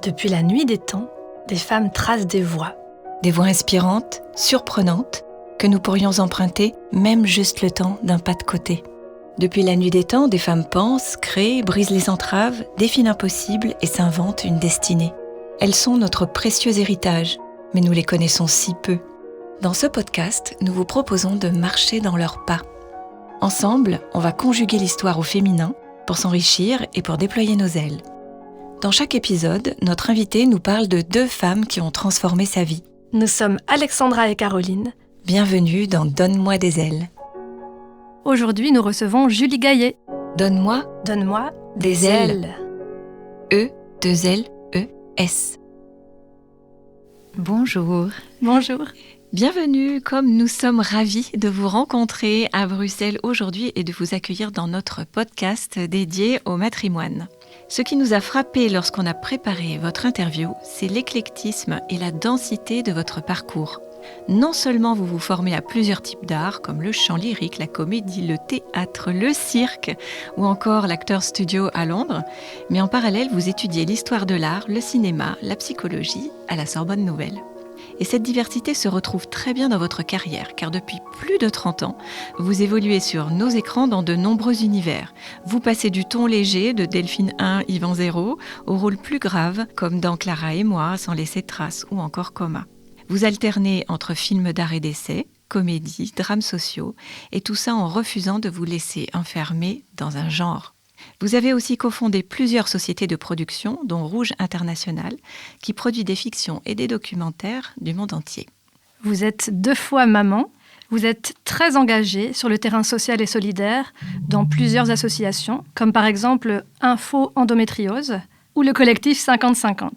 Depuis la nuit des temps, des femmes tracent des voies. Des voies inspirantes, surprenantes, que nous pourrions emprunter même juste le temps d'un pas de côté. Depuis la nuit des temps, des femmes pensent, créent, brisent les entraves, défient l'impossible et s'inventent une destinée. Elles sont notre précieux héritage, mais nous les connaissons si peu. Dans ce podcast, nous vous proposons de marcher dans leurs pas. Ensemble, on va conjuguer l'histoire au féminin pour s'enrichir et pour déployer nos ailes. Dans chaque épisode, notre invitée nous parle de 2 femmes qui ont transformé sa vie. Nous sommes Alexandra et Caroline. Bienvenue dans Donne-moi des ailes. Aujourd'hui, nous recevons Julie Gaillet. Donne-moi des ailes. E-2-L-E-S. Bonjour. Bonjour. Bienvenue, comme nous sommes ravis de vous rencontrer à Bruxelles aujourd'hui et de vous accueillir dans notre podcast dédié au matrimoine. Ce qui nous a frappé lorsqu'on a préparé votre interview, c'est l'éclectisme et la densité de votre parcours. Non seulement vous vous formez à plusieurs types d'art, comme le chant lyrique, la comédie, le théâtre, le cirque ou encore l'acteur studio à Londres, mais en parallèle, vous étudiez l'histoire de l'art, le cinéma, la psychologie à la Sorbonne Nouvelle. Et cette diversité se retrouve très bien dans votre carrière, car depuis plus de 30 ans, vous évoluez sur nos écrans dans de nombreux univers. Vous passez du ton léger de Delphine 1, Yvan 0, au rôle plus grave, comme dans Clara et moi, Sans laisser de traces, ou encore Coma. Vous alternez entre films d'art et d'essai, comédies, drames sociaux, et tout ça en refusant de vous laisser enfermer dans un genre. Vous avez aussi cofondé plusieurs sociétés de production, dont Rouge International, qui produit des fictions et des documentaires du monde entier. Vous êtes 2 fois maman. Vous êtes très engagée sur le terrain social et solidaire dans plusieurs associations, comme par exemple Info Endométriose ou le collectif 50-50.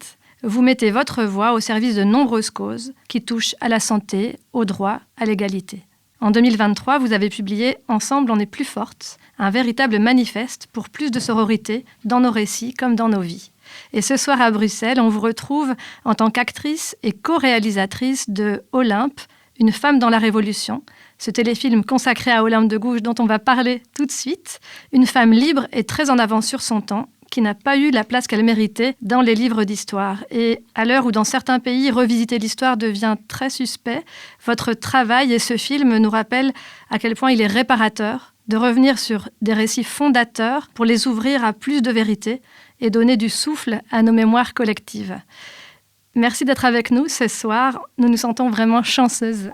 Vous mettez votre voix au service de nombreuses causes qui touchent à la santé, au droit, à l'égalité. En 2023, vous avez publié « Ensemble, on est plus fortes », un véritable manifeste pour plus de sororité dans nos récits comme dans nos vies. Et ce soir à Bruxelles, on vous retrouve en tant qu'actrice et co-réalisatrice de Olympe, une femme dans la Révolution, ce téléfilm consacré à Olympe de Gouges dont on va parler tout de suite, une femme libre et très en avance sur son temps, qui n'a pas eu la place qu'elle méritait dans les livres d'histoire. Et à l'heure où dans certains pays, revisiter l'histoire devient très suspect, votre travail et ce film nous rappellent à quel point il est réparateur de revenir sur des récits fondateurs pour les ouvrir à plus de vérité et donner du souffle à nos mémoires collectives. Merci d'être avec nous ce soir. Nous nous sentons vraiment chanceuses.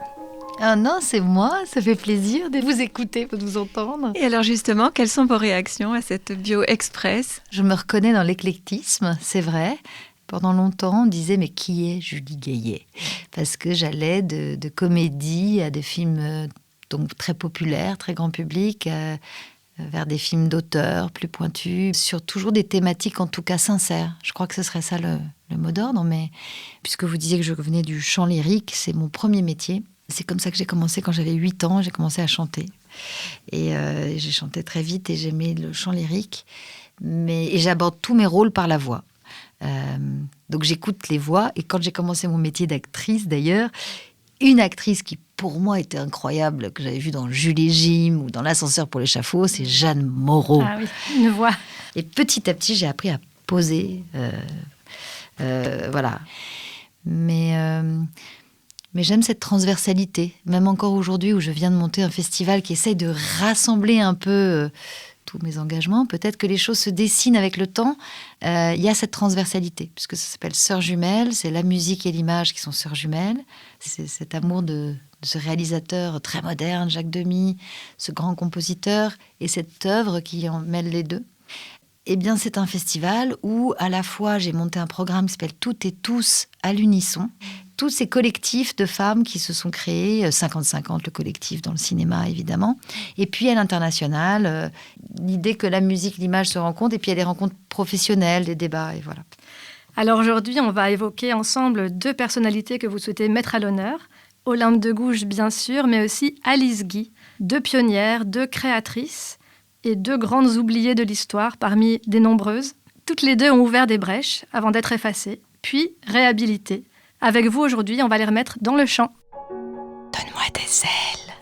Ah non, c'est moi, ça fait plaisir de vous écouter, de vous entendre. Et alors justement, quelles sont vos réactions à cette bio express ? Je me reconnais dans l'éclectisme, c'est vrai. Pendant longtemps, on disait « mais qui est Julie Gaillet ?» Parce que j'allais de comédie à des films donc très populaires, très grand public, vers des films d'auteur plus pointus, sur toujours des thématiques en tout cas sincères. Je crois que ce serait ça le mot d'ordre, mais puisque vous disiez que je venais du chant lyrique, c'est mon premier métier. C'est comme ça que j'ai commencé quand j'avais 8 ans, j'ai commencé à chanter. Et j'ai chanté très vite et j'aimais le chant lyrique. Et j'aborde tous mes rôles par la voix. Donc j'écoute les voix. Et quand j'ai commencé mon métier d'actrice d'ailleurs, une actrice qui pour moi était incroyable, que j'avais vue dans Jules et Jim ou dans L'ascenseur pour l'échafaud, c'est Jeanne Moreau. Ah oui, une voix. Et petit à petit, j'ai appris à poser. Voilà. Mais j'aime cette transversalité, même encore aujourd'hui où je viens de monter un festival qui essaye de rassembler un peu tous mes engagements. Peut-être que les choses se dessinent avec le temps. Il y a cette transversalité, puisque ça s'appelle Sœurs jumelles, c'est la musique et l'image qui sont sœurs jumelles. C'est cet amour de ce réalisateur très moderne, Jacques Demy, ce grand compositeur, et cette œuvre qui en mêle les deux. Eh bien, c'est un festival où, à la fois, j'ai monté un programme qui s'appelle Toutes et tous à l'unisson. Tous ces collectifs de femmes qui se sont créés, 50-50, le collectif dans le cinéma, évidemment. Et puis, à l'international, l'idée que la musique, l'image se rencontrent, et puis il y a des rencontres professionnelles, des débats, et voilà. Alors aujourd'hui, on va évoquer ensemble 2 personnalités que vous souhaitez mettre à l'honneur. Olympe de Gouges, bien sûr, mais aussi Alice Guy, 2 pionnières, 2 créatrices, et 2 grandes oubliées de l'histoire parmi des nombreuses. Toutes les 2 ont ouvert des brèches avant d'être effacées, puis réhabilitées. Avec vous aujourd'hui, on va les remettre dans le champ. Donne-moi des ailes.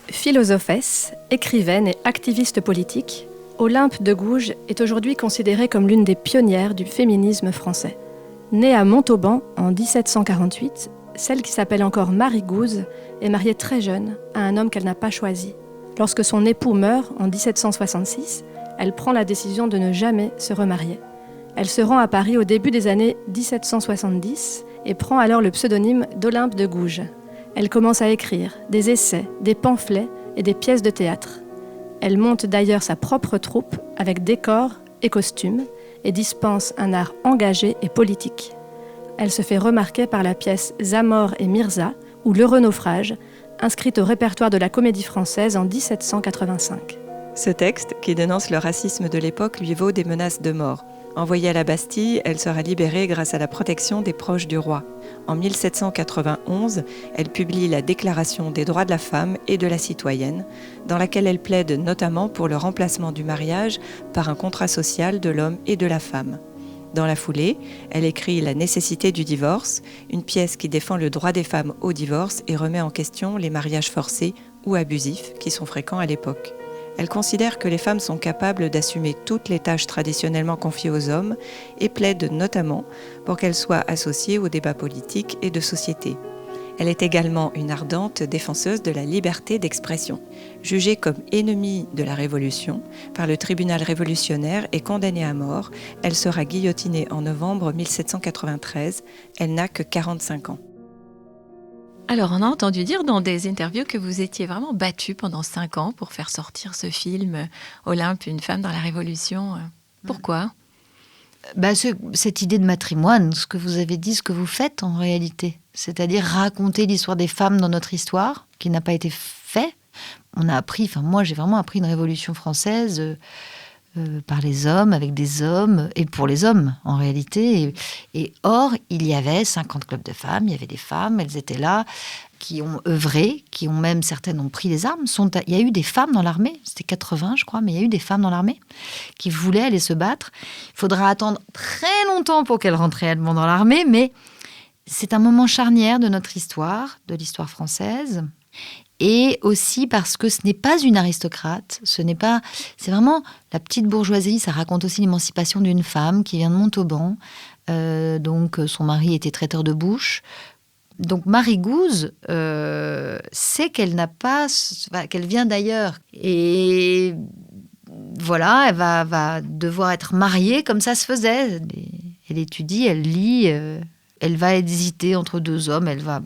Philosophesse, écrivaine et activiste politique, Olympe de Gouges est aujourd'hui considérée comme l'une des pionnières du féminisme français. Née à Montauban en 1748, celle qui s'appelle encore Marie Gouze est mariée très jeune à un homme qu'elle n'a pas choisi. Lorsque son époux meurt en 1766, elle prend la décision de ne jamais se remarier. Elle se rend à Paris au début des années 1770 et prend alors le pseudonyme d'Olympe de Gouges. Elle commence à écrire des essais, des pamphlets et des pièces de théâtre. Elle monte d'ailleurs sa propre troupe avec décors et costumes et dispense un art engagé et politique. Elle se fait remarquer par la pièce Zamore et Mirza ou L'heureux naufrage, inscrite au répertoire de la Comédie Française en 1785. Ce texte, qui dénonce le racisme de l'époque, lui vaut des menaces de mort. Envoyée à la Bastille, elle sera libérée grâce à la protection des proches du roi. En 1791, elle publie la Déclaration des droits de la femme et de la citoyenne, dans laquelle elle plaide notamment pour le remplacement du mariage par un contrat social de l'homme et de la femme. Dans la foulée, elle écrit La nécessité du divorce, une pièce qui défend le droit des femmes au divorce et remet en question les mariages forcés ou abusifs qui sont fréquents à l'époque. Elle considère que les femmes sont capables d'assumer toutes les tâches traditionnellement confiées aux hommes et plaide notamment pour qu'elles soient associées aux débats politiques et de société. Elle est également une ardente défenseuse de la liberté d'expression. Jugée comme ennemie de la Révolution par le tribunal révolutionnaire et condamnée à mort, elle sera guillotinée en novembre 1793. Elle n'a que 45 ans. Alors, on a entendu dire dans des interviews que vous étiez vraiment battue pendant 5 ans pour faire sortir ce film Olympe, une femme dans la Révolution. Pourquoi ? Cette idée de matrimoine, ce que vous avez dit, ce que vous faites en réalité, c'est-à-dire raconter l'histoire des femmes dans notre histoire, qui n'a pas été fait. Moi j'ai vraiment appris une révolution française par les hommes, avec des hommes, et pour les hommes en réalité. Et or, il y avait 50 clubs de femmes, il y avait des femmes, elles étaient là, qui ont œuvré, qui ont même, certaines ont pris les armes. Il y a eu des femmes dans l'armée, c'était 80 je crois, mais il y a eu des femmes dans l'armée qui voulaient aller se battre. Il faudra attendre très longtemps pour qu'elles rentrent réellement dans l'armée, mais c'est un moment charnière de notre histoire, de l'histoire française. Et aussi parce que ce n'est pas une aristocrate, c'est vraiment la petite bourgeoisie. Ça raconte aussi l'émancipation d'une femme qui vient de Montauban. Donc son mari était traiteur de bouche. Donc Marie Gouze sait qu'elle vient d'ailleurs. Et voilà, elle va devoir être mariée comme ça se faisait. Elle étudie, elle lit. Elle va hésiter entre 2 hommes, elle va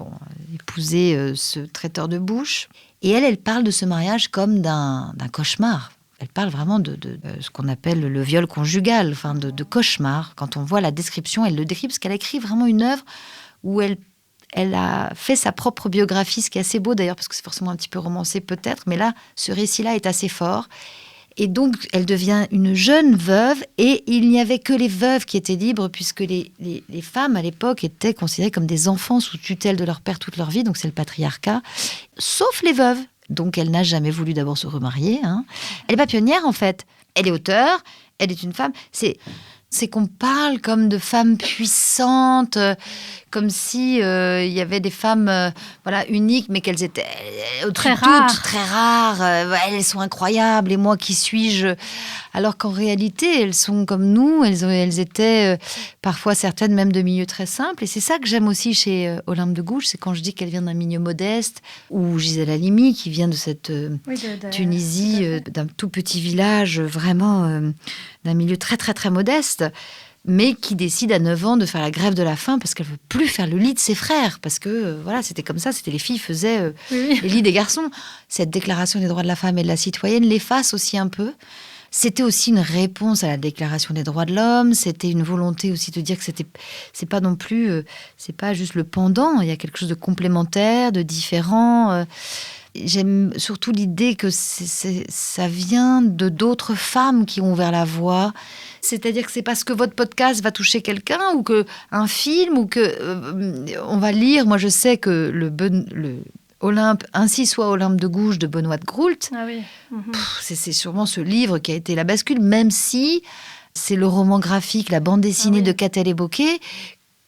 épouser ce traiteur de bouche. Et elle parle de ce mariage comme d'un cauchemar. Elle parle vraiment de ce qu'on appelle le viol conjugal, de cauchemar. Quand on voit la description, elle le décrit parce qu'elle a écrit vraiment une œuvre où elle a fait sa propre biographie, ce qui est assez beau d'ailleurs, parce que c'est forcément un petit peu romancé peut-être, mais là, ce récit-là est assez fort. Et donc, elle devient une jeune veuve, et il n'y avait que les veuves qui étaient libres, puisque les femmes, à l'époque, étaient considérées comme des enfants sous tutelle de leur père toute leur vie, donc c'est le patriarcat, sauf les veuves. Donc, elle n'a jamais voulu d'abord se remarier. Elle n'est pas pionnière, en fait. Elle est auteure, elle est une femme. C'est qu'on parle comme de femmes puissantes, comme si il y avait des femmes uniques, mais qu'elles étaient très rares. Très rares. Elles sont incroyables, et moi, qui suis-je ? Alors qu'en réalité, elles sont comme nous, elles étaient parfois certaines même de milieux très simples. Et c'est ça que j'aime aussi chez Olympe de Gouges, c'est quand je dis qu'elle vient d'un milieu modeste, ou Gisèle Halimi, qui vient de cette Tunisie, d'un tout petit village, vraiment d'un milieu très très très modeste, mais qui décide à 9 ans de faire la grève de la faim parce qu'elle ne veut plus faire le lit de ses frères, parce que c'était comme ça, c'était les filles faisaient les lits des garçons. Cette déclaration des droits de la femme et de la citoyenne l'efface aussi un peu. C'était aussi une réponse à la déclaration des droits de l'homme, c'était une volonté aussi de dire que c'est pas non plus, c'est pas juste le pendant, il y a quelque chose de complémentaire, de différent. J'aime surtout l'idée que ça vient de d'autres femmes qui ont ouvert la voie. C'est-à-dire que c'est parce que votre podcast va toucher quelqu'un, ou qu'un film, ou que on va lire. Moi, je sais que le Olympe, ainsi soit Olympe de Gouges de Benoît de Groult. Ah oui. C'est sûrement ce livre qui a été la bascule, même si c'est le roman graphique, la bande dessinée de Catel et Bocquet,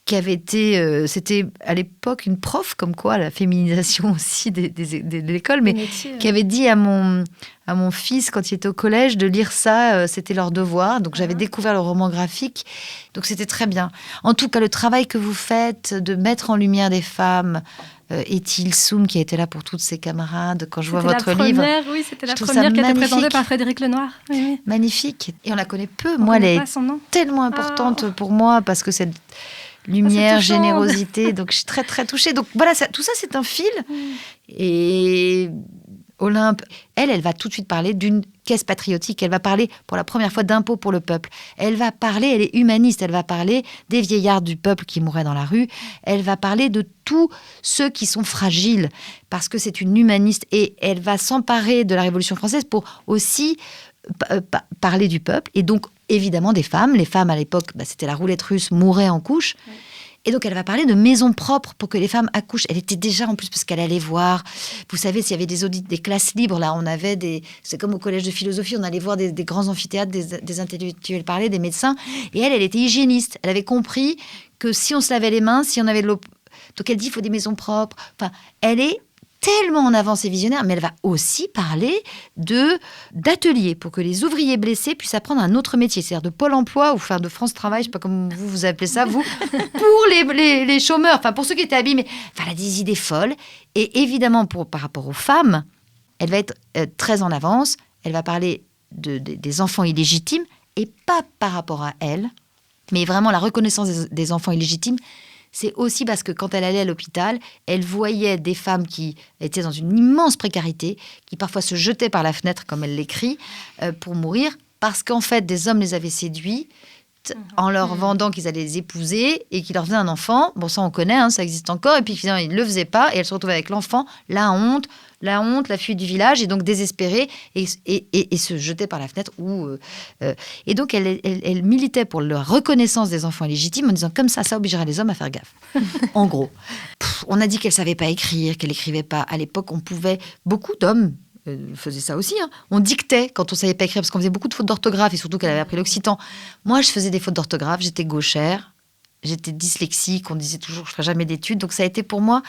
qui avait été, c'était à l'époque une prof, comme quoi la féminisation aussi de l'école, mais qui avait dit à mon fils, quand il était au collège, de lire ça, c'était leur devoir. Donc j'avais découvert le roman graphique, donc c'était très bien. En tout cas, le travail que vous faites de mettre en lumière des femmes, Ethil Soum, qui a été là pour toutes ses camarades, quand je vois votre livre. Oui, c'était la première qui a été présentée par Frédéric Lenoir. Oui. Magnifique. Et on la connaît peu. Moi, elle est tellement importante pour moi, parce que cette lumière, générosité, donc je suis très très touchée. Donc voilà, tout ça c'est un fil. Et Olympe, elle va tout de suite parler d'une caisse patriotique. Elle va parler pour la première fois d'impôts pour le peuple. Elle va parler, elle est humaniste, elle va parler des vieillards du peuple qui mouraient dans la rue. Elle va parler de tous ceux qui sont fragiles, parce que c'est une humaniste. Et elle va s'emparer de la Révolution française pour aussi parler du peuple. Et donc, évidemment, des femmes. Les femmes, à l'époque, c'était la roulette russe, mouraient en couches. Oui. Et donc, elle va parler de maisons propres pour que les femmes accouchent. Elle était déjà, en plus, parce qu'elle allait voir... Vous savez, s'il y avait des audits, des classes libres, là, on avait des... C'est comme au collège de philosophie, on allait voir des grands amphithéâtres, des intellectuels parler, des médecins. Et elle était hygiéniste. Elle avait compris que si on se lavait les mains, si on avait de l'eau... Donc, elle dit, il faut des maisons propres. Enfin, elle est tellement en avance et visionnaire, mais elle va aussi parler d'ateliers pour que les ouvriers blessés puissent apprendre un autre métier, c'est-à-dire de Pôle emploi ou faire de France Travail, je ne sais pas comment vous appelez ça, vous, pour les chômeurs, enfin pour ceux qui étaient abîmés. Enfin, elle a des idées folles. Et évidemment, par rapport aux femmes, elle va être très en avance. Elle va parler des enfants illégitimes, et pas par rapport à elle, mais vraiment la reconnaissance des enfants illégitimes. C'est aussi parce que quand elle allait à l'hôpital, elle voyait des femmes qui étaient dans une immense précarité, qui parfois se jetaient par la fenêtre, comme elle l'écrit, pour mourir, parce qu'en fait, des hommes les avaient séduites en leur vendant qu'ils allaient les épouser et qu'ils leur faisaient un enfant. Bon, ça on connaît, ça existe encore. Et puis finalement, ils ne le faisaient pas et elle se retrouvait avec l'enfant, la honte, la fuite du village, et donc désespérée, et se jetait par la fenêtre. Et donc, elle militait pour la reconnaissance des enfants illégitimes en disant, comme ça obligerait les hommes à faire gaffe. En gros, on a dit qu'elle ne savait pas écrire, qu'elle n'écrivait pas. À l'époque, beaucoup d'hommes faisaient ça aussi. On dictait quand on ne savait pas écrire, parce qu'on faisait beaucoup de fautes d'orthographe, et surtout qu'elle avait appris l'occitan. Moi, je faisais des fautes d'orthographe, j'étais gauchère. J'étais dyslexique, on disait toujours que je ne ferais jamais d'études. Donc ça a été pour moi...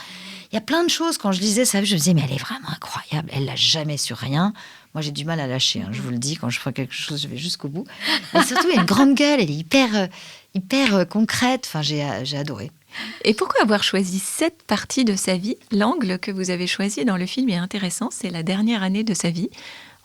Il y a plein de choses, quand je lisais ça, je me disais, mais elle est vraiment incroyable. Elle ne lâche jamais sur rien. Moi, j'ai du mal à lâcher, je vous le dis. Quand je fais quelque chose, je vais jusqu'au bout. Mais surtout, elle a une grande gueule, elle est hyper concrète. Enfin, j'ai adoré. Et pourquoi avoir choisi cette partie de sa vie? L'angle que vous avez choisi dans le film est intéressant. C'est la dernière année de sa vie.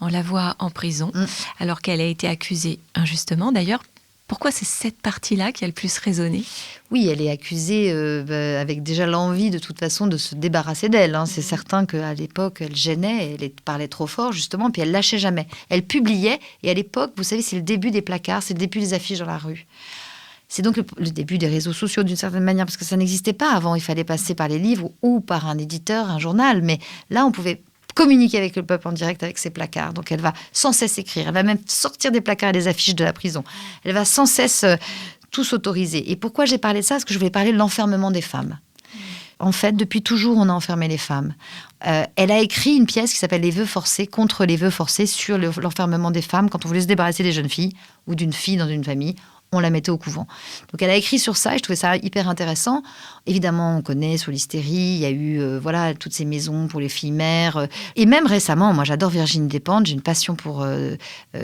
On la voit en prison, alors qu'elle a été accusée injustement, d'ailleurs. Pourquoi c'est cette partie-là qui a le plus résonné? Oui, elle est accusée avec déjà l'envie de toute façon de se débarrasser d'elle. C'est certain qu'à l'époque, elle gênait, elle parlait trop fort justement, puis elle lâchait jamais. Elle publiait, et à l'époque, vous savez, c'est le début des placards, c'est le début des affiches dans la rue. C'est donc le début des réseaux sociaux d'une certaine manière, parce que ça n'existait pas avant. Il fallait passer par les livres ou par un éditeur, un journal. Mais là, on pouvait communiquer avec le peuple en direct avec ses placards. Donc elle va sans cesse écrire. Elle va même sortir des placards et des affiches de la prison. Elle va sans cesse tout s'autoriser. Et pourquoi j'ai parlé de ça? Parce que je voulais parler de l'enfermement des femmes. En fait, depuis toujours, on a enfermé les femmes. Elle a écrit une pièce qui s'appelle « Les vœux forcés », contre les vœux forcés, sur l'enfermement des femmes. Quand on voulait se débarrasser des jeunes filles ou d'une fille dans une famille, on la mettait au couvent. Donc elle a écrit sur ça et je trouvais ça hyper intéressant. Évidemment, on connaît sous l'hystérie, il y a eu toutes ces maisons pour les filles mères. Et même récemment, moi j'adore Virginie Despentes, j'ai une passion pour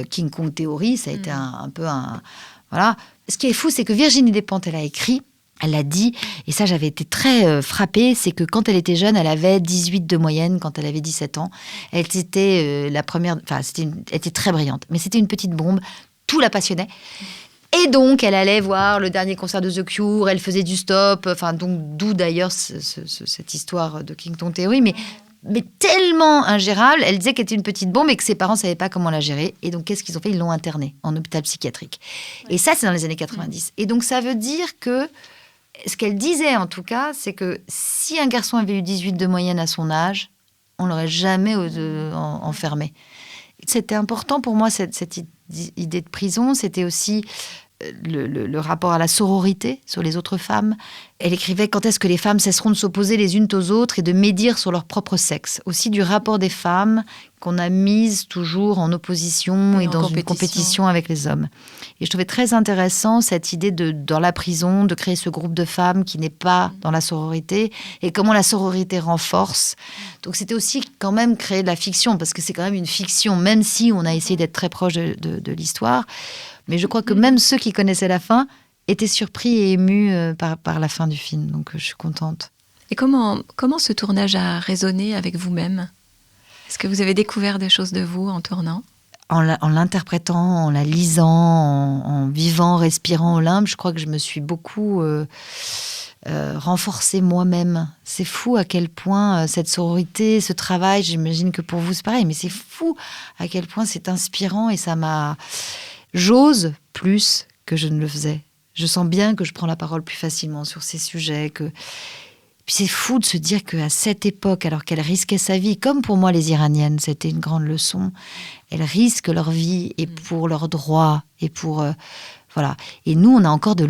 King Kong Theory, ça a été un peu un... Voilà. Ce qui est fou, c'est que Virginie Despentes, elle a écrit, elle l'a dit, et ça j'avais été très frappée, c'est que quand elle était jeune, elle avait 18 de moyenne, quand elle avait 17 ans. Elle était la première... Enfin, elle était très brillante, mais c'était une petite bombe, tout la passionnait. Et donc, elle allait voir le dernier concert de The Cure, elle faisait du stop, enfin, donc d'où d'ailleurs cette histoire de King Kong Theory, mais tellement ingérable, elle disait qu'elle était une petite bombe et que ses parents ne savaient pas comment la gérer. Et donc, qu'est-ce qu'ils ont fait? Ils l'ont internée en hôpital psychiatrique. Ouais. Et ça, c'est dans les années 90. Et donc, ça veut dire que, ce qu'elle disait en tout cas, c'est que si un garçon avait eu 18 de moyenne à son âge, on ne l'aurait jamais enfermé. C'était important pour moi, cette idée de prison. C'était aussi le rapport à la sororité sur les autres femmes. Elle écrivait quand est-ce que les femmes cesseront de s'opposer les unes aux autres et de médire sur leur propre sexe. Aussi du rapport des femmes qu'on a mises toujours en opposition et dans une compétition avec les hommes. Et je trouvais très intéressant cette idée dans la prison, de créer ce groupe de femmes qui n'est pas dans la sororité et comment la sororité renforce. Donc c'était aussi quand même créer de la fiction, parce que c'est quand même une fiction, même si on a essayé d'être très proche de l'histoire. Mais je crois que même ceux qui connaissaient la fin étaient surpris et émus par la fin du film. Donc je suis contente. Et comment ce tournage a résonné avec vous-même ? Est-ce que vous avez découvert des choses de vous en tournant ? En l'interprétant, en la lisant, en vivant, respirant Olympe, je crois que je me suis beaucoup renforcée moi-même. C'est fou à quel point cette sororité, ce travail, j'imagine que pour vous c'est pareil, mais c'est fou à quel point c'est inspirant et ça m'a... J'ose plus que je ne le faisais. Je sens bien que je prends la parole plus facilement sur ces sujets, que... Puis c'est fou de se dire qu'à cette époque, alors qu'elles risquaient sa vie, comme pour moi les Iraniennes, c'était une grande leçon, elles risquent leur vie et pour leurs droits et pour... voilà. Et nous, on a encore des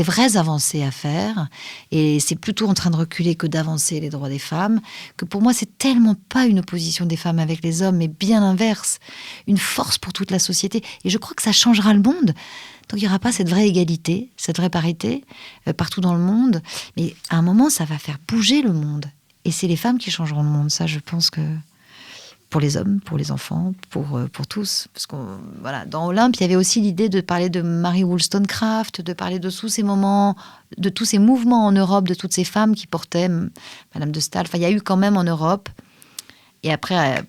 vraies avancées à faire. Et c'est plutôt en train de reculer que d'avancer les droits des femmes. Que pour moi, c'est tellement pas une opposition des femmes avec les hommes, mais bien l'inverse. Une force pour toute la société. Et je crois que ça changera le monde. Donc il n'y aura pas cette vraie égalité, cette vraie parité partout dans le monde. Mais à un moment, ça va faire bouger le monde. Et c'est les femmes qui changeront le monde. Ça, je pense que... pour les hommes, pour les enfants, pour tous. Parce que voilà, dans Olympe, il y avait aussi l'idée de parler de Mary Wollstonecraft, de parler de tous ces moments, de tous ces mouvements en Europe, de toutes ces femmes qui portaient Madame de Staël. Enfin, il y a eu quand même en Europe. Et après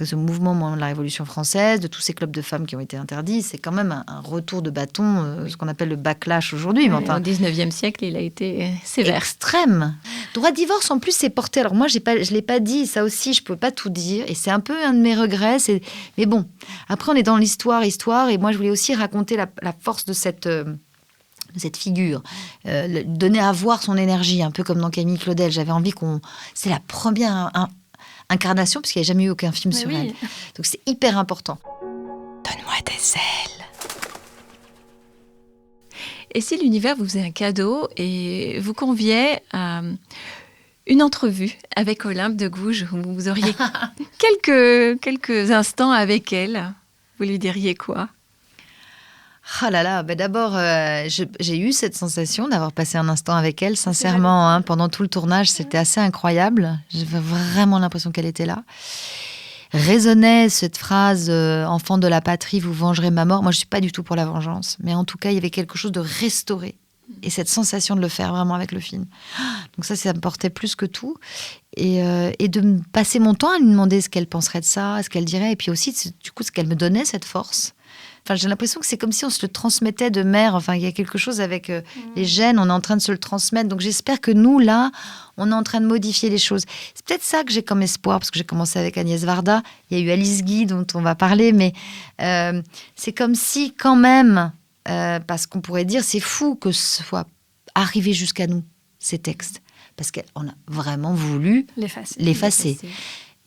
ce mouvement de la Révolution française, de tous ces clubs de femmes qui ont été interdits, c'est quand même un retour de bâton, ce qu'on appelle le backlash aujourd'hui. Mais enfin, au XIXe siècle, il a été sévère. Extrême. Droit de divorce, en plus, c'est porté. Alors moi, je ne l'ai pas dit, ça aussi, je ne peux pas tout dire. Et c'est un peu un de mes regrets. Mais bon, après, on est dans l'histoire. Et moi, je voulais aussi raconter la force de cette figure, donner à voir son énergie, un peu comme dans Camille Claudel. J'avais envie c'est la première... incarnation, parce qu'il n'y a jamais eu aucun film sur elle. Donc c'est hyper important. Donne-moi des ailes. Et si l'univers vous faisait un cadeau et vous conviait à une entrevue avec Olympe de Gouges, où vous auriez quelques instants avec elle, vous lui diriez quoi ? Ah là là, d'abord, j'ai eu cette sensation d'avoir passé un instant avec elle, sincèrement. Pendant tout le tournage, c'était assez incroyable. J'avais vraiment l'impression qu'elle était là. Résonnait cette phrase « Enfant de la patrie, vous vengerez ma mort ». Moi, je ne suis pas du tout pour la vengeance. Mais en tout cas, il y avait quelque chose de restauré. Et cette sensation de le faire vraiment avec le film. Donc ça me portait plus que tout. Et de passer mon temps à lui demander ce qu'elle penserait de ça, ce qu'elle dirait. Et puis aussi, du coup, ce qu'elle me donnait, cette force. Enfin, j'ai l'impression que c'est comme si on se le transmettait de mère. Enfin, il y a quelque chose avec les gènes, on est en train de se le transmettre. Donc j'espère que nous, là, on est en train de modifier les choses. C'est peut-être ça que j'ai comme espoir, parce que j'ai commencé avec Agnès Varda. Il y a eu Alice Guy, dont on va parler, mais c'est comme si, quand même, parce qu'on pourrait dire, c'est fou que ce soit arrivé jusqu'à nous, ces textes. Parce qu'on a vraiment voulu l'effacer.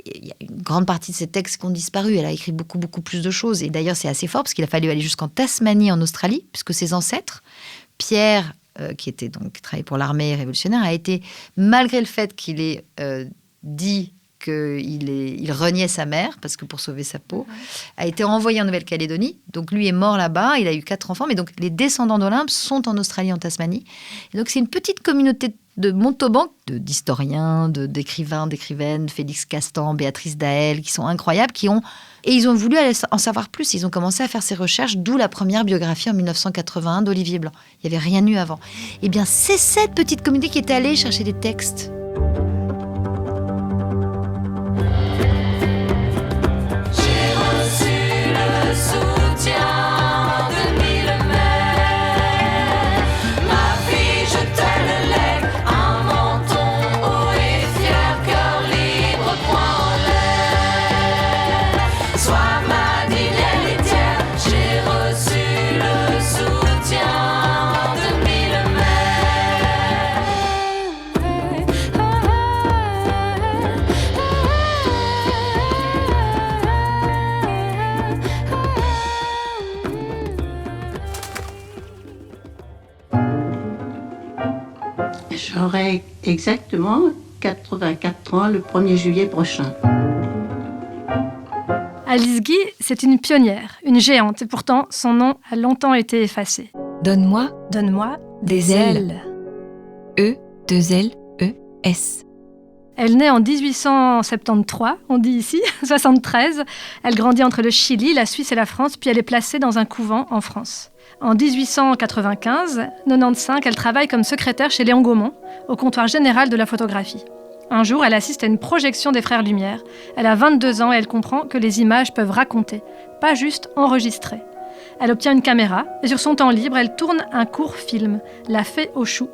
Il y a une grande partie de ces textes qui ont disparu. Elle a écrit beaucoup, beaucoup plus de choses. Et d'ailleurs, c'est assez fort parce qu'il a fallu aller jusqu'en Tasmanie, en Australie, puisque ses ancêtres, Pierre, qui travaillait pour l'armée révolutionnaire, a été, malgré le fait qu'il ait dit qu'il reniait sa mère, parce que pour sauver sa peau, a été envoyé en Nouvelle-Calédonie. Donc lui est mort là-bas, il a eu 4 enfants, mais donc les descendants d'Olympe sont en Australie, en Tasmanie. Et donc c'est une petite communauté de Montauban, d'historiens, d'écrivains, d'écrivaines, Félix Castan, Béatrice Daël, qui sont incroyables, et ils ont voulu en savoir plus. Ils ont commencé à faire ces recherches, d'où la première biographie en 1981 d'Olivier Blanc. Il n'y avait rien eu avant. Eh bien, c'est cette petite communauté qui est allée chercher des textes. J'aurai exactement 84 ans le 1er juillet prochain. Alice Guy, c'est une pionnière, une géante, et pourtant son nom a longtemps été effacé. Donne-moi Donne-moi des ailes. E-2-L-E-S. Elle naît en 1873, on dit ici, 73. Elle grandit entre le Chili, la Suisse et la France, puis elle est placée dans un couvent en France. En 1895, elle travaille comme secrétaire chez Léon Gaumont, au comptoir général de la photographie. Un jour, elle assiste à une projection des Frères Lumière. Elle a 22 ans et elle comprend que les images peuvent raconter, pas juste enregistrer. Elle obtient une caméra et sur son temps libre, elle tourne un court film, La Fée aux choux.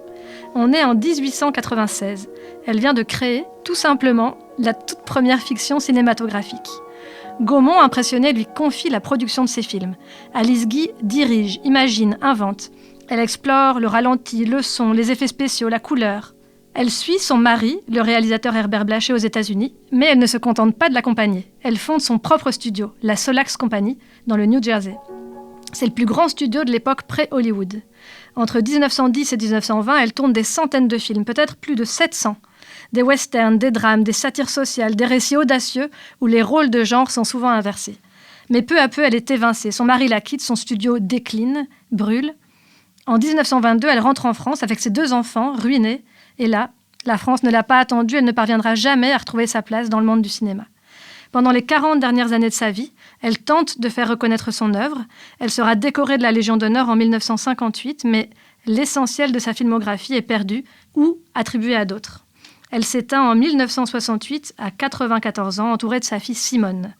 On est en 1896. Elle vient de créer, tout simplement, la toute première fiction cinématographique. Gaumont, impressionné, lui confie la production de ses films. Alice Guy dirige, imagine, invente. Elle explore le ralenti, le son, les effets spéciaux, la couleur. Elle suit son mari, le réalisateur Herbert Blaché, aux États-Unis, mais elle ne se contente pas de l'accompagner. Elle fonde son propre studio, la Solax Company, dans le New Jersey. C'est le plus grand studio de l'époque pré-Hollywood. Entre 1910 et 1920, elle tourne des centaines de films, peut-être plus de 700. Des westerns, des drames, des satires sociales, des récits audacieux où les rôles de genre sont souvent inversés. Mais peu à peu, elle est évincée. Son mari la quitte, son studio décline, brûle. En 1922, elle rentre en France avec ses 2 enfants, ruinés. Et là, la France ne l'a pas attendue, elle ne parviendra jamais à retrouver sa place dans le monde du cinéma. Pendant les 40 dernières années de sa vie, elle tente de faire reconnaître son œuvre. Elle sera décorée de la Légion d'honneur en 1958, mais l'essentiel de sa filmographie est perdu ou attribué à d'autres. Elle s'éteint en 1968 à 94 ans, entourée de sa fille Simone.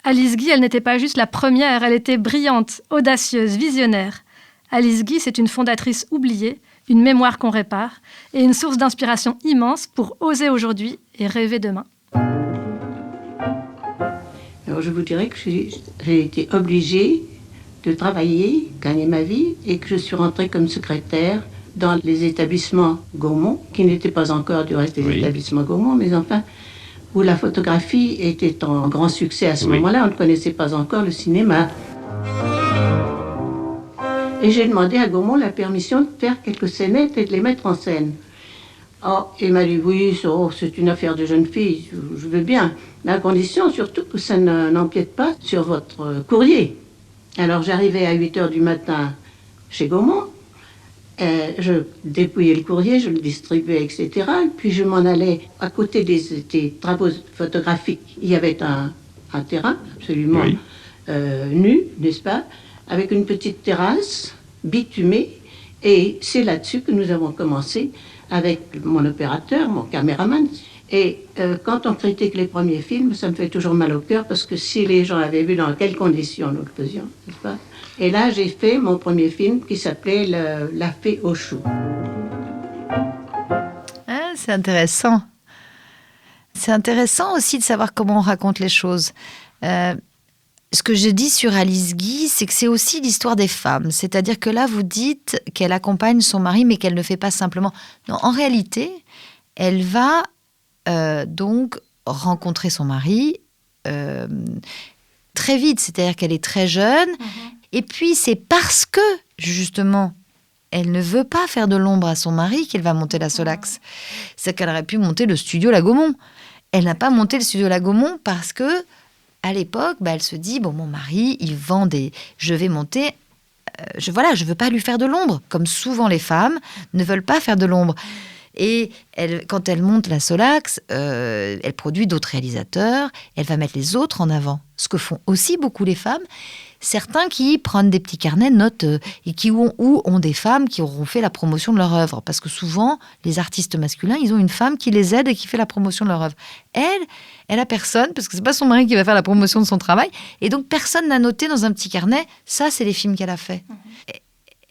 Alice Guy, elle n'était pas juste la première, elle était brillante, audacieuse, visionnaire. Alice Guy, c'est une fondatrice oubliée, une mémoire qu'on répare et une source d'inspiration immense pour oser aujourd'hui et rêver demain. Alors je vous dirais que j'ai été obligée de travailler, gagner ma vie, et que je suis rentrée comme secrétaire dans les établissements Gaumont, qui n'étaient pas encore du reste des établissements Gaumont, mais enfin, où la photographie était en grand succès à ce moment-là. On ne connaissait pas encore le cinéma. Et j'ai demandé à Gaumont la permission de faire quelques scénettes et de les mettre en scène. Oh, il m'a dit oui, c'est une affaire de jeune fille, je veux bien, mais à condition surtout que ça n'empiète pas sur votre courrier. Alors j'arrivais à 8h du matin chez Gaumont, je dépouillais le courrier, je le distribuais, etc. Et puis je m'en allais à côté des travaux photographiques. Il y avait un terrain absolument nu, n'est-ce pas, avec une petite terrasse bitumée, et c'est là-dessus que nous avons commencé avec mon opérateur, mon caméraman. Et quand on critique les premiers films, ça me fait toujours mal au cœur, parce que si les gens avaient vu dans quelles conditions nous le faisions, n'est-ce pas? Et là, j'ai fait mon premier film qui s'appelait La Fée aux choux. Ah, c'est intéressant. C'est intéressant aussi de savoir comment on raconte les choses. Ce que je dis sur Alice Guy, c'est que c'est aussi l'histoire des femmes. C'est-à-dire que là, vous dites qu'elle accompagne son mari, mais qu'elle ne fait pas simplement... Non, en réalité, elle va donc rencontrer son mari très vite. C'est-à-dire qu'elle est très jeune. Et puis, c'est parce que, justement, elle ne veut pas faire de l'ombre à son mari qu'elle va monter la Solax. C'est qu'elle aurait pu monter le studio La Gaumont. Elle n'a pas monté le studio La Gaumont parce que à l'époque, elle se dit, bon, mon mari, il vend des... Je vais monter... je veux pas lui faire de l'ombre. Comme souvent les femmes ne veulent pas faire de l'ombre. Et quand elle monte la Solax, elle produit d'autres réalisateurs. Elle va mettre les autres en avant. Ce que font aussi beaucoup les femmes. Certains qui prennent des petits carnets de notes et où ont des femmes qui auront fait la promotion de leur œuvre. Parce que souvent, les artistes masculins, ils ont une femme qui les aide et qui fait la promotion de leur œuvre. Elle a personne, parce que c'est pas son mari qui va faire la promotion de son travail. Et donc, personne n'a noté dans un petit carnet, ça, c'est les films qu'elle a fait.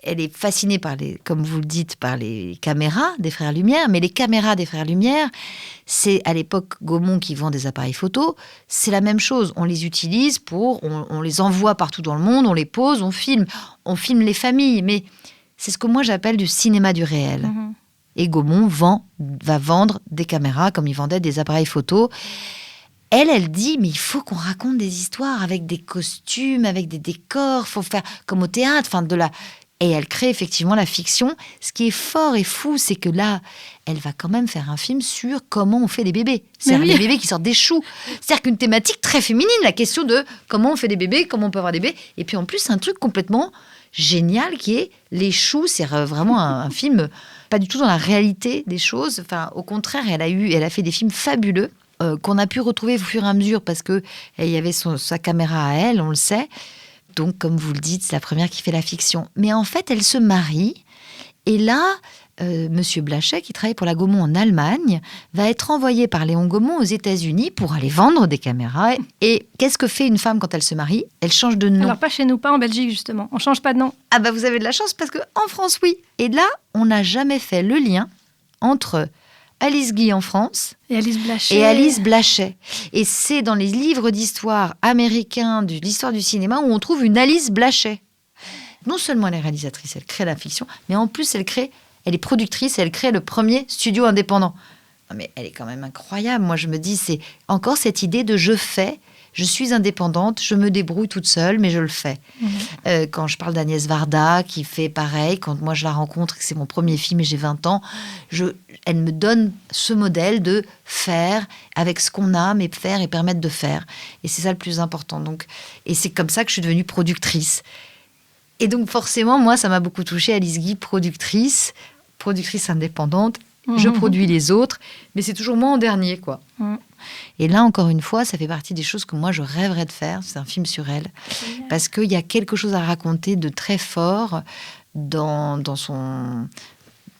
Elle est fascinée par comme vous le dites, par les caméras des Frères Lumière. Mais les caméras des Frères Lumière, c'est à l'époque Gaumont qui vend des appareils photo. C'est la même chose. On les utilise on les envoie partout dans le monde, on les pose, on filme les familles. Mais c'est ce que moi j'appelle du cinéma du réel. Et Gaumont va vendre des caméras comme il vendait des appareils photo. Elle dit, mais il faut qu'on raconte des histoires avec des costumes, avec des décors. Il faut faire comme au théâtre, Et elle crée effectivement la fiction. Ce qui est fort et fou, c'est que là, elle va quand même faire un film sur comment on fait des bébés. C'est-à-dire des bébés qui sortent des choux. C'est-à-dire qu'une thématique très féminine, la question de comment on fait des bébés, comment on peut avoir des bébés. Et puis en plus, un truc complètement génial qui est les choux. C'est vraiment un film pas du tout dans la réalité des choses. Enfin, au contraire, elle a fait des films fabuleux qu'on a pu retrouver au fur et à mesure parce que il y avait sa caméra à elle, on le sait. Donc, comme vous le dites, c'est la première qui fait la fiction. Mais en fait, elle se marie. Et là, Monsieur Blachet, qui travaille pour la Gaumont en Allemagne, va être envoyé par Léon Gaumont aux États-Unis pour aller vendre des caméras. Et qu'est-ce que fait une femme quand elle se marie ? Elle change de nom. Alors, pas chez nous, pas en Belgique, justement. On change pas de nom. Ah bah, vous avez de la chance, parce qu'en France, oui. Et là, on n'a jamais fait le lien entre Alice Guy en France et Alice Blachet. Et c'est dans les livres d'histoire américains de l'histoire du cinéma où on trouve une Alice Blachet. Non seulement elle est réalisatrice, elle crée la fiction, mais en plus elle est productrice et elle crée le premier studio indépendant. Non mais elle est quand même incroyable. Moi je me dis, c'est encore cette idée de je suis indépendante, je me débrouille toute seule, mais je le fais. Quand je parle d'Agnès Varda, qui fait pareil, quand moi je la rencontre, que c'est mon premier film et j'ai 20 ans, elle me donne ce modèle de faire avec ce qu'on a, mais faire et permettre de faire. Et c'est ça le plus important. Donc, et c'est comme ça que je suis devenue productrice. Et donc forcément, moi, ça m'a beaucoup touchée, Alice Guy, productrice indépendante. Je produis les autres, mais c'est toujours moi en dernier, quoi. Et là, encore une fois, ça fait partie des choses que moi, je rêverais de faire. C'est un film sur elle. Parce qu'il y a quelque chose à raconter de très fort dans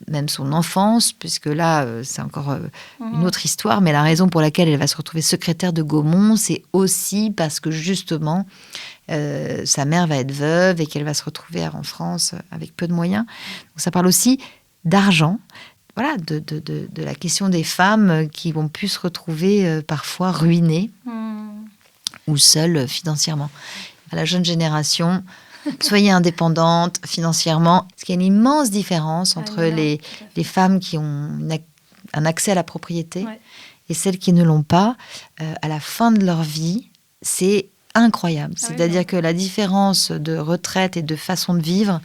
même son enfance, puisque là, c'est encore une autre histoire. Mais la raison pour laquelle elle va se retrouver secrétaire de Gaumont, c'est aussi parce que, justement, sa mère va être veuve et qu'elle va se retrouver en France avec peu de moyens. Donc, ça parle aussi d'argent. Voilà, de la question des femmes qui vont pu se retrouver parfois ruinées ou seules financièrement. À la jeune génération, soyez indépendante financièrement. Parce qu'il y a une immense différence entre les femmes qui ont un accès à la propriété et celles qui ne l'ont pas. À la fin de leur vie, c'est incroyable. C'est-à-dire que la différence de retraite et de façon de vivre,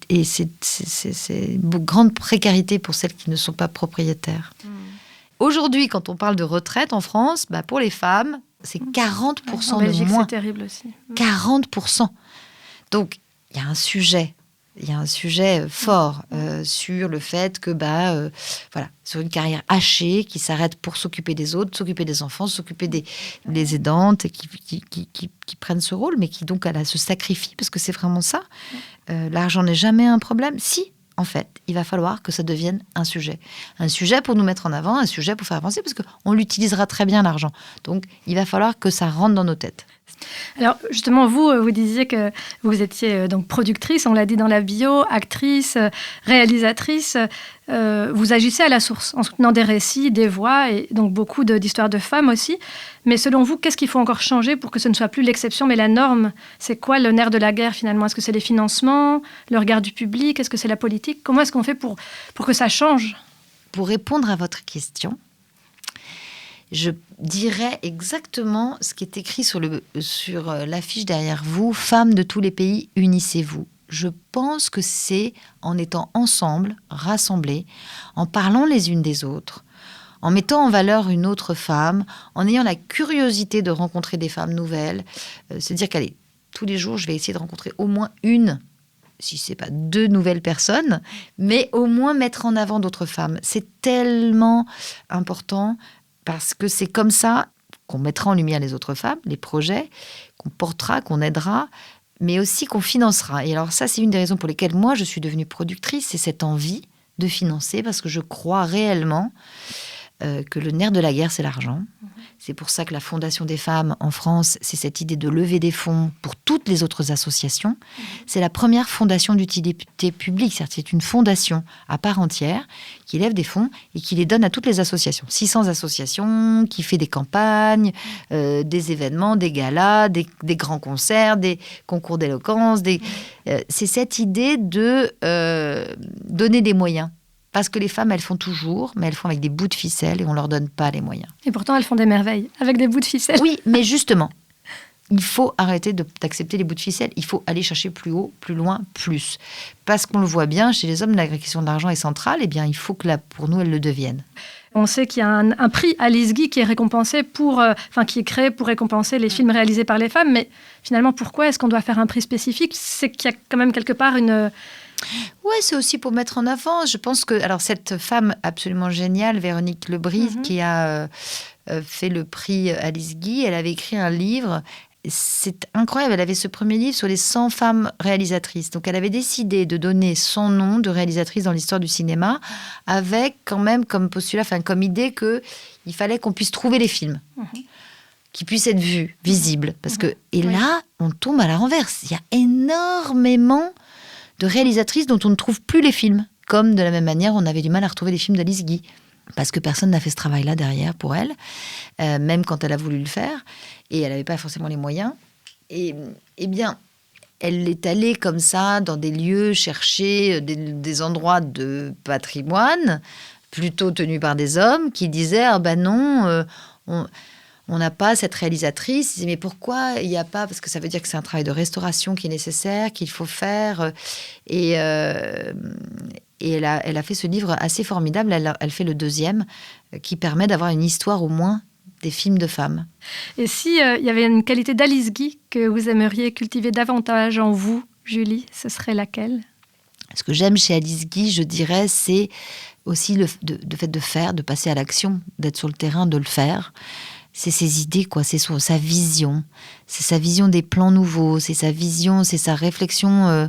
et c'est une grande précarité pour celles qui ne sont pas propriétaires. Aujourd'hui, quand on parle de retraite en France, pour les femmes, c'est 40% en Belgique, de moins. C'est terrible aussi. 40%. Donc, il y a un sujet fort sur le fait que, sur une carrière hachée qui s'arrête pour s'occuper des autres, s'occuper des enfants, s'occuper des aidantes, et qui prennent ce rôle, mais qui donc se sacrifient, parce que c'est vraiment ça. L'argent n'est jamais un problème. Si, en fait, il va falloir que ça devienne un sujet. Un sujet pour nous mettre en avant, un sujet pour faire avancer, parce qu'on l'utilisera très bien, l'argent. Donc, il va falloir que ça rentre dans nos têtes. Alors, justement, vous disiez que vous étiez donc productrice, on l'a dit dans la bio, actrice, réalisatrice. Vous agissez à la source, en soutenant des récits, des voix, et donc beaucoup d'histoires de femmes aussi. Mais selon vous, qu'est-ce qu'il faut encore changer pour que ce ne soit plus l'exception, mais la norme ? C'est quoi le nerf de la guerre, finalement ? Est-ce que c'est les financements, le regard du public ? Est-ce que c'est la politique ? Comment est-ce qu'on fait pour que ça change ? Pour répondre à votre question, je dirais exactement ce qui est écrit sur l'affiche derrière vous. Femmes de tous les pays, unissez-vous. Je pense que c'est en étant ensemble, rassemblés, en parlant les unes des autres, en mettant en valeur une autre femme, en ayant la curiosité de rencontrer des femmes nouvelles. Se dire qu'allez, tous les jours, je vais essayer de rencontrer au moins une, si ce n'est pas 2 nouvelles personnes, mais au moins mettre en avant d'autres femmes. C'est tellement important. Parce que c'est comme ça qu'on mettra en lumière les autres femmes, les projets, qu'on portera, qu'on aidera, mais aussi qu'on financera. Et alors ça, c'est une des raisons pour lesquelles moi, je suis devenue productrice, c'est cette envie de financer, parce que je crois réellement que le nerf de la guerre, c'est l'argent. C'est pour ça que la Fondation des femmes en France, c'est cette idée de lever des fonds pour toutes les autres associations. C'est la première fondation d'utilité publique. C'est-à-dire c'est une fondation à part entière qui lève des fonds et qui les donne à toutes les associations. 600 associations, qui fait des campagnes, des événements, des galas, des grands concerts, des concours d'éloquence. C'est cette idée de donner des moyens. Parce que les femmes, elles font toujours, mais elles font avec des bouts de ficelle et on ne leur donne pas les moyens. Et pourtant, elles font des merveilles, avec des bouts de ficelle. Oui, mais justement, il faut arrêter d'accepter les bouts de ficelle. Il faut aller chercher plus haut, plus loin, plus. Parce qu'on le voit bien, chez les hommes, la question de l'argent est centrale. Eh bien, il faut que pour nous, elle le devienne. On sait qu'il y a un prix Alice Guy qui est récompensé qui est créé pour récompenser les films réalisés par les femmes. Mais finalement, pourquoi est-ce qu'on doit faire un prix spécifique ? C'est qu'il y a quand même quelque part une... Ouais, c'est aussi pour mettre en avant. Je pense que cette femme absolument géniale, Véronique Lebris, qui a fait le prix Alice Guy, elle avait écrit un livre. C'est incroyable, elle avait ce premier livre sur les 100 femmes réalisatrices. Donc elle avait décidé de donner son nom de réalisatrice dans l'histoire du cinéma, avec quand même comme postulat, comme idée qu'il fallait qu'on puisse trouver les films, qui puissent être vus, visibles. Et là, on tombe à la renverse. Il y a énormément de réalisatrices dont on ne trouve plus les films. Comme de la même manière, on avait du mal à retrouver les films d'Alice Guy. Parce que personne n'a fait ce travail-là derrière pour elle, même quand elle a voulu le faire. Et elle n'avait pas forcément les moyens. Et bien, elle est allée comme ça, dans des lieux, chercher des endroits de patrimoine, plutôt tenus par des hommes, qui disaient « Ah ben non, on n'a pas cette réalisatrice. » Mais pourquoi il n'y a pas ? Parce que ça veut dire que c'est un travail de restauration qui est nécessaire, qu'il faut faire. Et elle a fait ce livre assez formidable. Elle fait le 2e, qui permet d'avoir une histoire au moins des films de femmes. Et si y avait une qualité d'Alice Guy que vous aimeriez cultiver davantage en vous, Julie, ce serait laquelle ? Ce que j'aime chez Alice Guy, je dirais, c'est aussi le fait de faire, de passer à l'action, d'être sur le terrain, de le faire. C'est ses idées, quoi. C'est sa vision. C'est sa vision des plans nouveaux. C'est sa vision, c'est sa réflexion,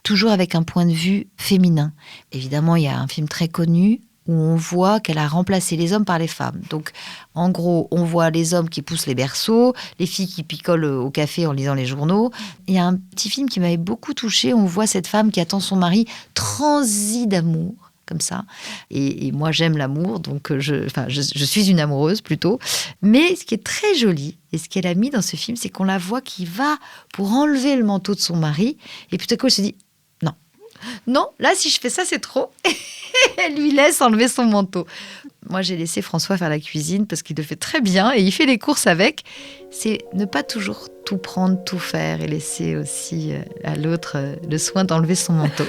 toujours avec un point de vue féminin. Évidemment, il y a un film très connu où on voit qu'elle a remplacé les hommes par les femmes. Donc, en gros, on voit les hommes qui poussent les berceaux, les filles qui picolent au café en lisant les journaux. Il y a un petit film qui m'avait beaucoup touchée. On voit cette femme qui attend son mari, transie d'amour, comme ça. Et moi, j'aime l'amour, donc je suis une amoureuse plutôt. Mais ce qui est très joli, et ce qu'elle a mis dans ce film, c'est qu'on la voit qui va pour enlever le manteau de son mari. Et puis tout à coup, elle se dit, non, là, si je fais ça, c'est trop. Elle lui laisse enlever son manteau. Moi, j'ai laissé François faire la cuisine parce qu'il le fait très bien et il fait les courses avec. C'est ne pas toujours tout prendre, tout faire et laisser aussi à l'autre le soin d'enlever son manteau.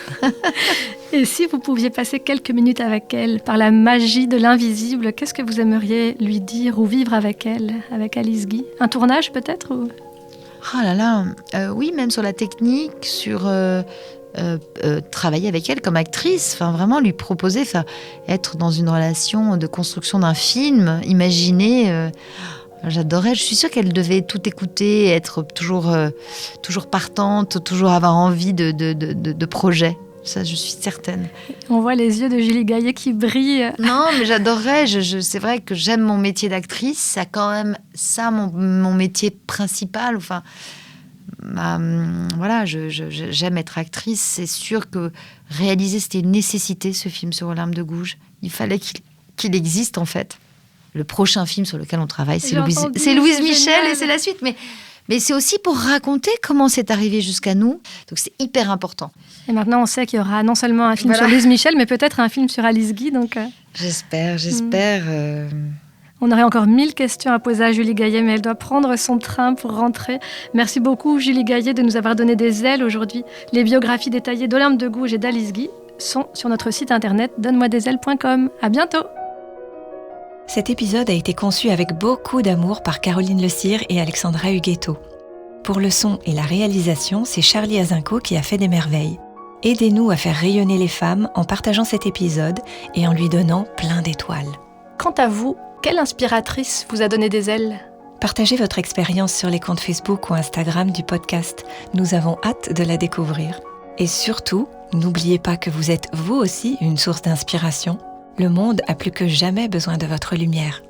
Et si vous pouviez passer quelques minutes avec elle, par la magie de l'invisible, qu'est-ce que vous aimeriez lui dire ou vivre avec elle, avec Alice Guy ? Un tournage peut-être ou... Ah là là, oui, même sur la technique, sur... travailler avec elle comme actrice, vraiment lui proposer, être dans une relation de construction d'un film, imaginer, j'adorais, je suis sûre qu'elle devait tout écouter, être toujours partante, toujours avoir envie de projets. Ça, je suis certaine. On voit les yeux de Julie Gaillet qui brillent. Non, mais j'adorerais. C'est vrai que j'aime mon métier d'actrice. C'est quand même ça mon métier principal. Voilà, j'aime être actrice. C'est sûr que réaliser, c'était une nécessité, ce film sur Olympe de Gouges. Il fallait qu'il existe, en fait. Le prochain film sur lequel on travaille, c'est Louise Michel et c'est la suite. Mais c'est aussi pour raconter comment c'est arrivé jusqu'à nous. Donc c'est hyper important. Et maintenant, on sait qu'il y aura non seulement un film sur Louise Michel, mais peut-être un film sur Alice Guy. Donc, J'espère. On aurait encore 1000 questions à poser à Julie Gaillet, mais elle doit prendre son train pour rentrer. Merci beaucoup, Julie Gaillet, de nous avoir donné des ailes aujourd'hui. Les biographies détaillées d'Olympe de Gouges et d'Alice Guy sont sur notre site internet donne-moi-des-ailes.com. À bientôt. Cet épisode a été conçu avec beaucoup d'amour par Caroline Le Cire et Alexandra Huguetto. Pour le son et la réalisation, c'est Charlie Azinco qui a fait des merveilles. Aidez-nous à faire rayonner les femmes en partageant cet épisode et en lui donnant plein d'étoiles. Quant à vous, quelle inspiratrice vous a donné des ailes ? Partagez votre expérience sur les comptes Facebook ou Instagram du podcast. Nous avons hâte de la découvrir. Et surtout, n'oubliez pas que vous êtes vous aussi une source d'inspiration. Le monde a plus que jamais besoin de votre lumière.